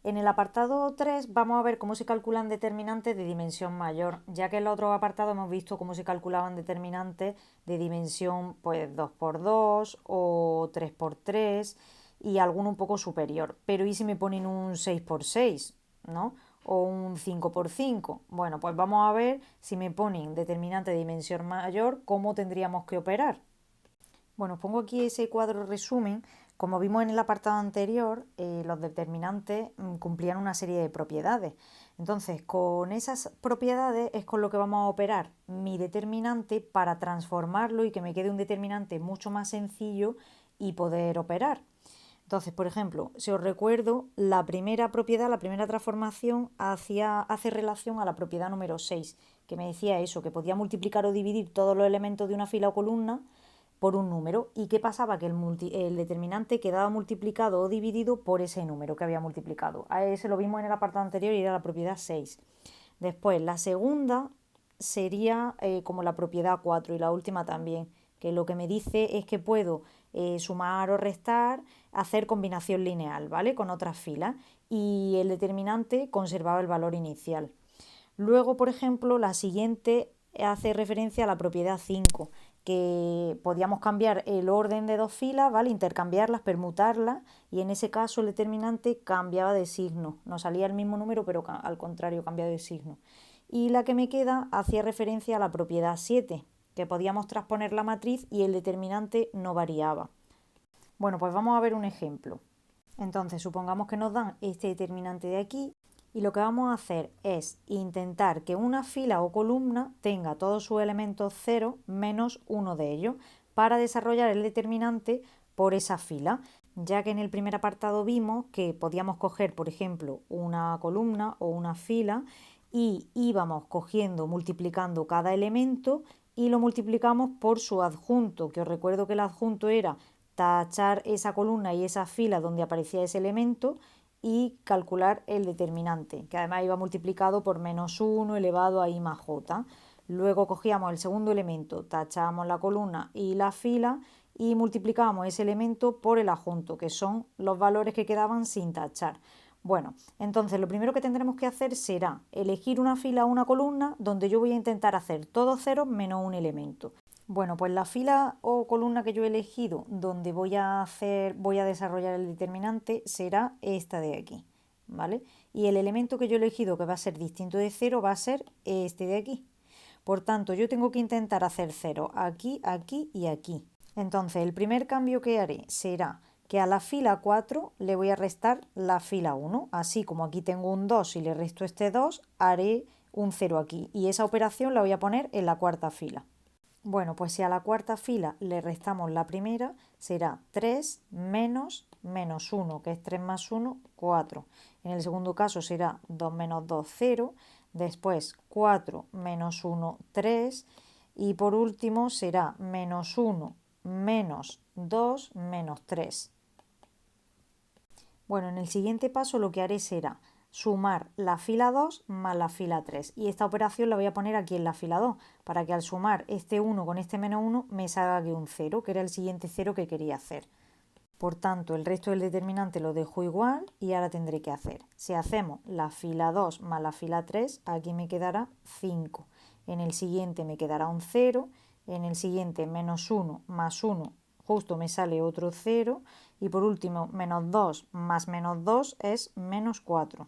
En el apartado 3 vamos a ver cómo se calculan determinantes de dimensión mayor, ya que en el otro apartado hemos visto cómo se calculaban determinantes de dimensión pues 2 por 2 o 3 por 3 y alguno un poco superior. Pero ¿y si me ponen un 6 por 6, ¿no? O un 5 por 5? Bueno, pues vamos a ver si me ponen determinante de dimensión mayor, cómo tendríamos que operar. Bueno, os pongo aquí ese cuadro resumen. Como vimos en el apartado anterior, los determinantes cumplían una serie de propiedades. Entonces, con esas propiedades es con lo que vamos a operar mi determinante para transformarlo y que me quede un determinante mucho más sencillo y poder operar. Entonces, por ejemplo, si os recuerdo, la primera propiedad, la primera transformación hace relación a la propiedad número 6, que me decía eso, que podía multiplicar o dividir todos los elementos de una fila o columna por un número. ¿Y qué pasaba? Que el determinante quedaba multiplicado o dividido por ese número que había multiplicado. A ese lo vimos en el apartado anterior y era la propiedad 6. Después, la segunda sería como la propiedad 4 y la última también, que lo que me dice es que puedo sumar o restar, hacer combinación lineal, ¿vale? Con otras filas y el determinante conservaba el valor inicial. Luego, por ejemplo, la siguiente hace referencia a la propiedad 5, que podíamos cambiar el orden de dos filas, ¿vale? Intercambiarlas, permutarlas, y en ese caso el determinante cambiaba de signo. Nos salía el mismo número, pero al contrario, cambiaba de signo. Y la que me queda hacía referencia a la propiedad 7, que podíamos transponer la matriz y el determinante no variaba. Bueno, pues vamos a ver un ejemplo. Entonces, supongamos que nos dan este determinante de aquí y lo que vamos a hacer es intentar que una fila o columna tenga todos sus elementos 0 menos uno de ellos para desarrollar el determinante por esa fila, ya que en el primer apartado vimos que podíamos coger, por ejemplo, una columna o una fila y íbamos cogiendo, multiplicando cada elemento y lo multiplicamos por su adjunto, que os recuerdo que el adjunto era tachar esa columna y esa fila donde aparecía ese elemento y calcular el determinante, que además iba multiplicado por menos 1 elevado a i más j. Luego cogíamos el segundo elemento, tachábamos la columna y la fila y multiplicábamos ese elemento por el adjunto, que son los valores que quedaban sin tachar. Bueno, entonces lo primero que tendremos que hacer será elegir una fila o una columna donde yo voy a intentar hacer todos ceros menos un elemento. Bueno, pues la fila o columna que yo he elegido donde voy a desarrollar el determinante será esta de aquí, ¿vale? Y el elemento que yo he elegido que va a ser distinto de cero va a ser este de aquí. Por tanto, yo tengo que intentar hacer cero aquí, aquí y aquí. Entonces, el primer cambio que haré será que a la fila 4 le voy a restar la fila 1. Así como aquí tengo un 2 y le resto este 2, haré un 0 aquí. Y esa operación la voy a poner en la cuarta fila. Bueno, pues si a la cuarta fila le restamos la primera, será 3 menos 1, que es 3 más 1, 4. En el segundo caso será 2 menos 2, 0. Después 4 menos 1, 3. Y por último será menos 1 menos 2 menos 3. Bueno, en el siguiente paso lo que haré será sumar la fila 2 más la fila 3 y esta operación la voy a poner aquí en la fila 2 para que al sumar este 1 con este menos 1 me salga aquí un 0, que era el siguiente 0 que quería hacer. Por tanto, el resto del determinante lo dejo igual y ahora tendré que hacer. Si hacemos la fila 2 más la fila 3, aquí me quedará 5. En el siguiente me quedará un 0, en el siguiente menos 1 más 1, justo me sale otro 0 y por último menos 2 más menos 2 es menos 4.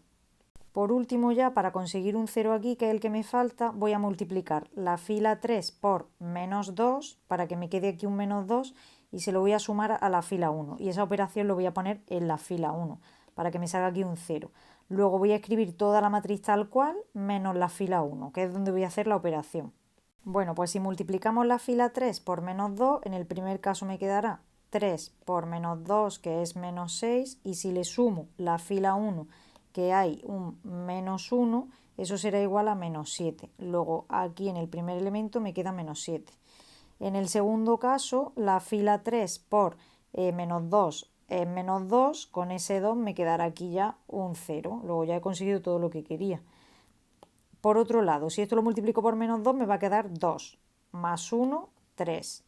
Por último ya, para conseguir un 0 aquí, que es el que me falta, voy a multiplicar la fila 3 por menos 2 para que me quede aquí un menos 2 y se lo voy a sumar a la fila 1. Y esa operación lo voy a poner en la fila 1 para que me salga aquí un 0. Luego voy a escribir toda la matriz tal cual menos la fila 1, que es donde voy a hacer la operación. Bueno, pues si multiplicamos la fila 3 por menos 2, en el primer caso me quedará 3 por menos 2, que es menos 6, y si le sumo la fila 1, que hay un menos 1, eso será igual a menos 7. Luego aquí en el primer elemento me queda menos 7. En el segundo caso, la fila 3 por menos 2 es menos 2, con ese 2 me quedará aquí ya un 0. Luego ya he conseguido todo lo que quería. Por otro lado, si esto lo multiplico por menos 2, me va a quedar 2, más 1, 3.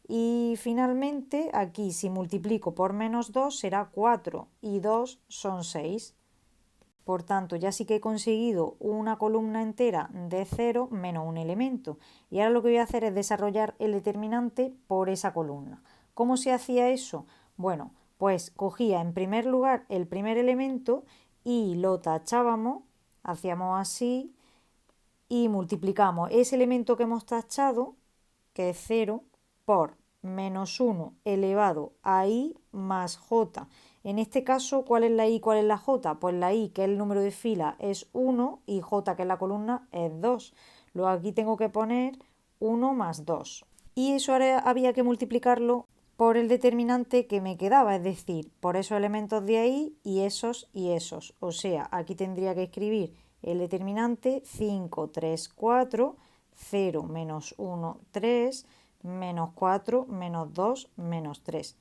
Y finalmente, aquí si multiplico por menos 2 será 4 y 2 son 6. Por tanto, ya sí que he conseguido una columna entera de 0 menos un elemento. Y ahora lo que voy a hacer es desarrollar el determinante por esa columna. ¿Cómo se hacía eso? Bueno, pues cogía en primer lugar el primer elemento y lo tachábamos, hacíamos así y multiplicamos ese elemento que hemos tachado, que es 0, por menos 1 elevado a i más j. En este caso, ¿cuál es la i y cuál es la j? Pues la i, que es el número de fila, es 1 y j, que es la columna, es 2. Luego aquí tengo que poner 1 más 2. Y eso ahora había que multiplicarlo por el determinante que me quedaba, es decir, por esos elementos de ahí y esos y esos. O sea, aquí tendría que escribir el determinante 5, 3, 4, 0, menos 1, 3, menos 4, menos 2, menos 3.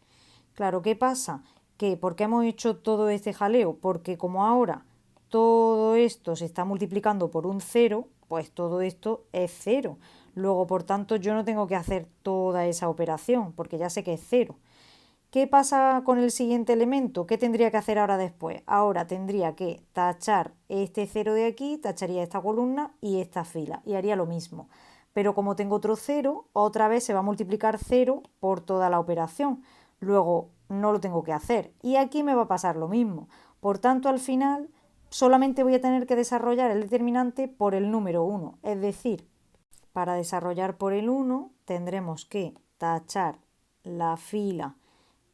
Claro, ¿qué pasa? Que ¿por qué hemos hecho todo este jaleo? Porque como ahora todo esto se está multiplicando por un 0, pues todo esto es 0. Luego, por tanto, yo no tengo que hacer toda esa operación, porque ya sé que es 0. ¿Qué pasa con el siguiente elemento? ¿Qué tendría que hacer ahora después? Ahora tendría que tachar este 0 de aquí, tacharía esta columna y esta fila, y haría lo mismo. Pero como tengo otro 0, otra vez se va a multiplicar 0 por toda la operación. Luego no lo tengo que hacer. Y aquí me va a pasar lo mismo. Por tanto, al final solamente voy a tener que desarrollar el determinante por el número 1. Es decir, para desarrollar por el 1 tendremos que tachar la fila,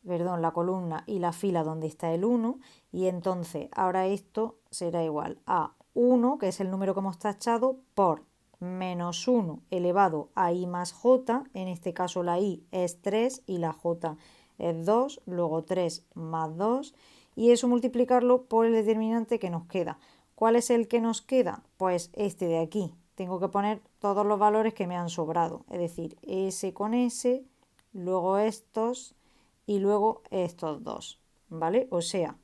perdón, la columna y la fila donde está el 1, y entonces ahora esto será igual a 1, que es el número que hemos tachado, por menos 1 elevado a i más j, en este caso la i es 3 y la j es 2, luego 3 más 2, y eso multiplicarlo por el determinante que nos queda. ¿Cuál es el que nos queda? Pues este de aquí. Tengo que poner todos los valores que me han sobrado, es decir, s con s, luego estos y luego estos dos, ¿vale? O sea,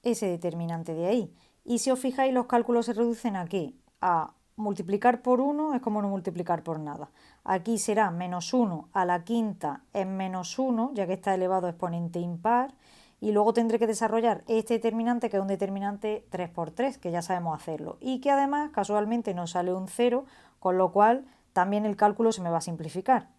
ese determinante de ahí. Y si os fijáis, los cálculos se reducen a ¿qué? A multiplicar por 1 es como no multiplicar por nada. Aquí será menos 1 a la quinta es menos 1, ya que está elevado a exponente impar. Y luego tendré que desarrollar este determinante, que es un determinante 3 por 3, que ya sabemos hacerlo. Y que además, casualmente, nos sale un 0, con lo cual también el cálculo se me va a simplificar.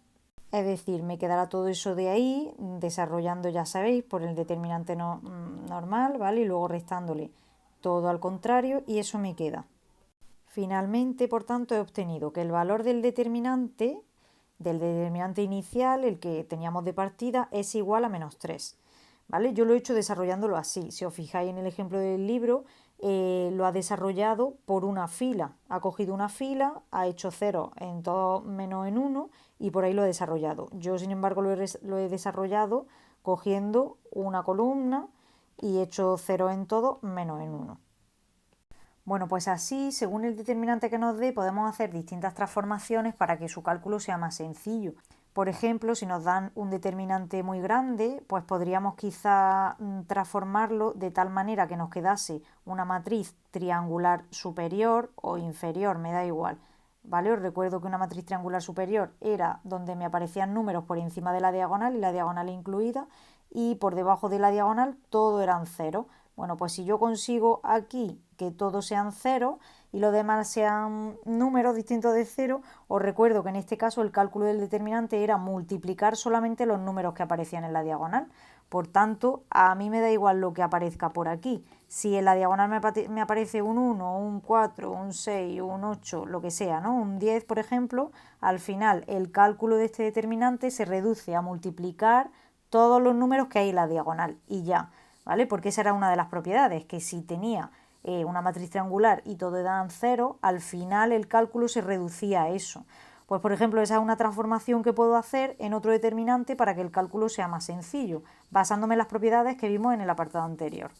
Es decir, me quedará todo eso de ahí, desarrollando, ya sabéis, por el determinante normal, ¿vale? Y luego restándole todo al contrario, y eso me queda. Finalmente, por tanto, he obtenido que el valor del determinante inicial, el que teníamos de partida, es igual a menos 3. ¿Vale? Yo lo he hecho desarrollándolo así. Si os fijáis en el ejemplo del libro, lo ha desarrollado por una fila. Ha cogido una fila, ha hecho 0 en todo menos en 1 y por ahí lo he desarrollado. Yo, sin embargo, lo he desarrollado cogiendo una columna y he hecho 0 en todo menos en 1. Bueno, pues así, según el determinante que nos dé, podemos hacer distintas transformaciones para que su cálculo sea más sencillo. Por ejemplo, si nos dan un determinante muy grande, pues podríamos quizá transformarlo de tal manera que nos quedase una matriz triangular superior o inferior, me da igual. ¿Vale? Os recuerdo que una matriz triangular superior era donde me aparecían números por encima de la diagonal y la diagonal incluida, y por debajo de la diagonal todo eran cero. Bueno, pues si yo consigo aquí que todos sean cero y los demás sean números distintos de cero, os recuerdo que en este caso el cálculo del determinante era multiplicar solamente los números que aparecían en la diagonal. Por tanto, a mí me da igual lo que aparezca por aquí. Si en la diagonal me aparece un 1, un 4, un 6, un 8, lo que sea, ¿no? Un 10, por ejemplo, al final el cálculo de este determinante se reduce a multiplicar todos los números que hay en la diagonal y ya, ¿vale? Porque esa era una de las propiedades, que si tenía una matriz triangular y todo eran cero, al final el cálculo se reducía a eso. Pues por ejemplo, esa es una transformación que puedo hacer en otro determinante para que el cálculo sea más sencillo, basándome en las propiedades que vimos en el apartado anterior.